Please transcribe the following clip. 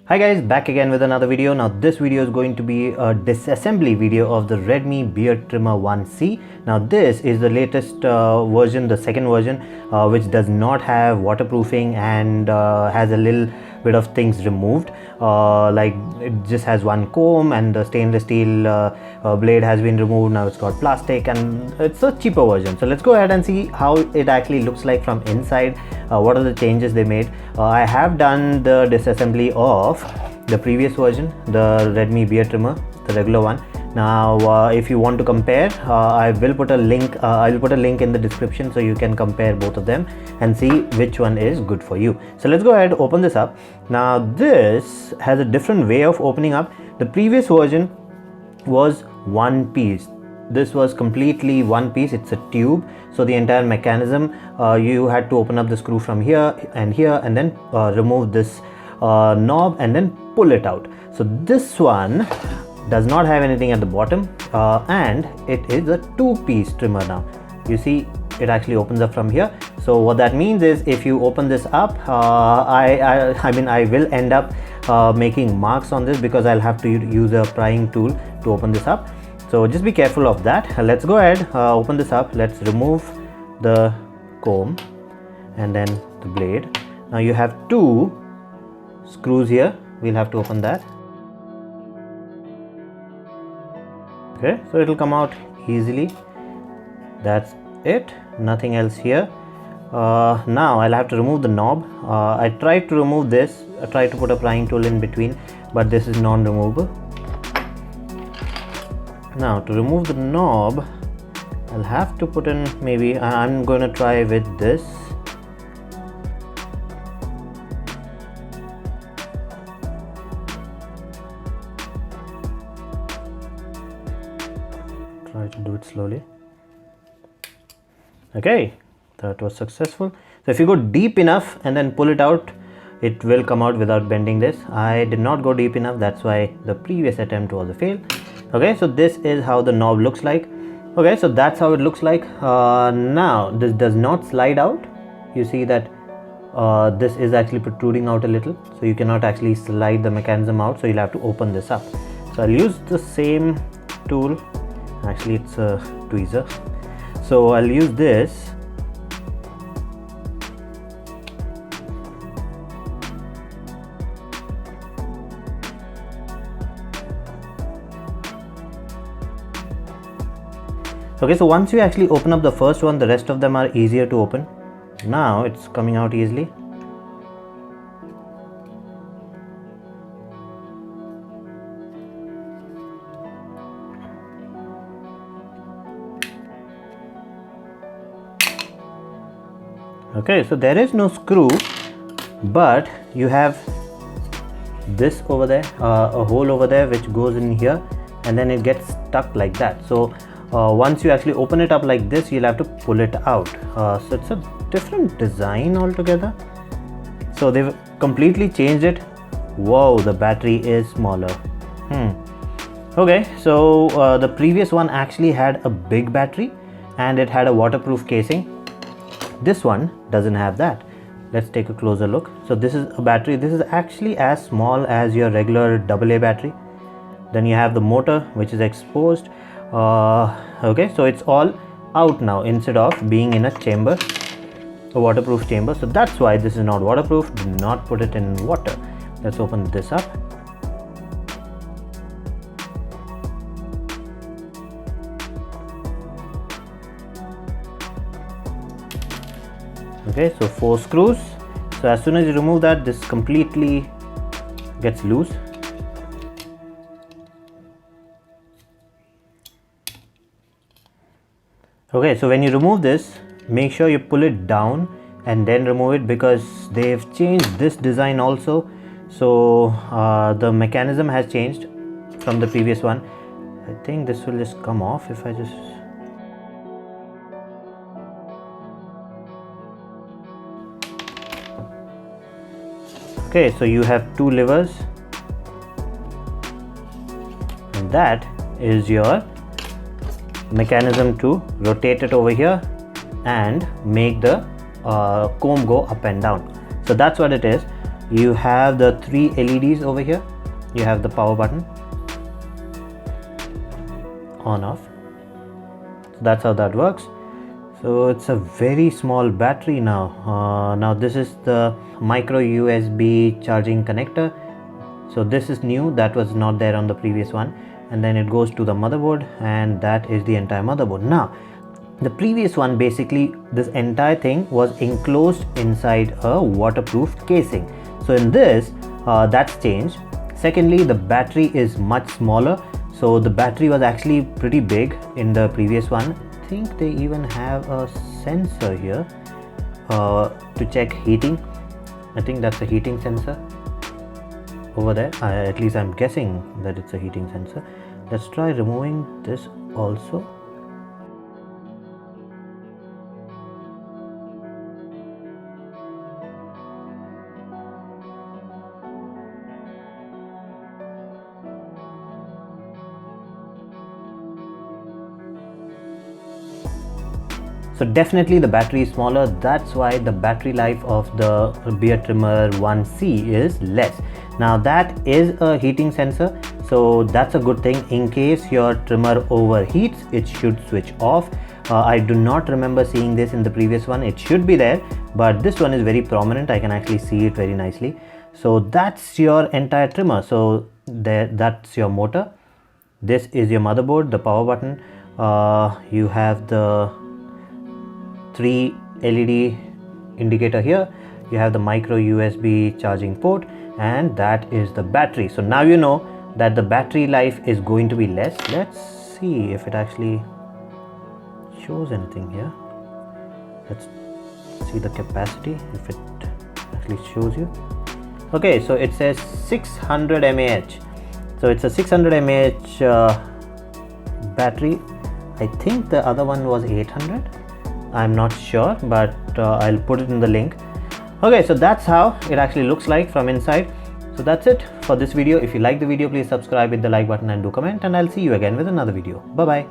Hi guys, back again with another video. Now this video is going to be a disassembly video of the Redmi Beard Trimmer 1C. Now this is the latest version, the second version, which does not have waterproofing and has a little bit of things removed. Like it just has one comb and the stainless steel blade has been removed. Now it's got plastic and it's a cheaper version. So let's go ahead and see how it actually looks like from inside. What are the changes they made. I have done the disassembly of the previous version, the Redmi Beard Trimmer, the regular one. Now if you want to compare, I will put a link I'll put a link in the description so you can compare both of them and see which one is good for you. So let's go ahead, open this up. Now this has a different way of opening up. The previous version was one piece. This was completely one piece. It's a tube, so the entire mechanism, you had to open up the screw from here and then remove this knob and then pull it out. So this one does not have anything at the bottom, and it is a two-piece trimmer. Now you see it actually opens up from here. So what that means is if you open this up, I will end up making marks on this because I'll have to use a prying tool to open this up. So just be careful of that. Let's go ahead, open this up. Let's remove the comb and then the blade. Now you have two screws here. We'll have to open that. Okay, so it'll come out easily. That's it, nothing else here. Now I'll have to remove the knob. I tried to remove this. I tried to put a prying tool in between, but this is non-removable. Now to remove the knob, I'll have to put in, maybe I'm going to try with this. Try to do it slowly. Okay, that was successful. So if you go deep enough and then pull it out, it will come out without bending this. I did not go deep enough, that's why the previous attempt was a fail. Okay, so this is how the knob looks like. Okay, so that's how it looks like. Now this does not slide out. You see that this is actually protruding out a little, so you cannot actually slide the mechanism out, so you'll have to open this up. So I'll use the same tool. Actually it's a tweezer, so I'll use this. Okay, so once you actually open up the first one, the rest of them are easier to open. Now it's coming out easily. Okay, so there is no screw, but you have this over there, a hole over there which goes in here, and then it gets stuck like that. So once you actually open it up like this, you'll have to pull it out. So it's a different design altogether. So they've completely changed it. Whoa, the battery is smaller. Okay, so the previous one actually had a big battery and it had a waterproof casing. This one doesn't have that. Let's take a closer look. So this is a battery. This is actually as small as your regular AA battery. Then you have the motor which is exposed. Okay, so it's all out now instead of being in a chamber, a waterproof chamber. So that's why this is not waterproof. Do not put it in water. Let's open this up. Okay, so 4 screws. So as soon as you remove that, this completely gets loose. Okay, so when you remove this, make sure you pull it down and then remove it because they've changed this design also. So the mechanism has changed from the previous one. I think this will just come off if I just... Okay, so you have 2 levers and that is your mechanism to rotate it over here and make the comb go up and down. So that's what it is. you have the 3 LEDs over here. You have the power button, on off. So that's how that works. So it's a very small battery now. Now this is the micro USB charging connector. So this is new, that was not there on the previous one. And then it goes to the motherboard, and that is the entire motherboard. Now the previous one, basically this entire thing was enclosed inside a waterproof casing. So in this, that's changed. Secondly, the battery is much smaller. So the battery was actually pretty big in the previous one. I think they even have a sensor here to check heating. I think that's a heating sensor over there. At least I'm guessing that it's a heating sensor. Let's try removing this also. So definitely the battery is smaller. That's why the battery life of the beard trimmer 1C is less. Now that is a heating sensor, so that's a good thing. In case your trimmer overheats, it should switch off. I do not remember seeing this in the previous one. It should be there, but this one is very prominent. I can actually see it very nicely. So that's your entire trimmer. So that's your motor. This is your motherboard, the power button. You have the 3 LED indicator here. You have the micro USB charging port, and that is the battery. So now you know that the battery life is going to be less. Let's see if it actually shows anything here. Let's see the capacity, if it actually shows you. Okay, so it says 600 mAh. So it's a 600 mAh battery. I think the other one was 800. I'm not sure, but I'll put it in the link. Okay, so that's how it actually looks like from inside. So that's it for this video. If you like the video, please subscribe, hit the like button and do comment, and I'll see you again with another video. Bye bye.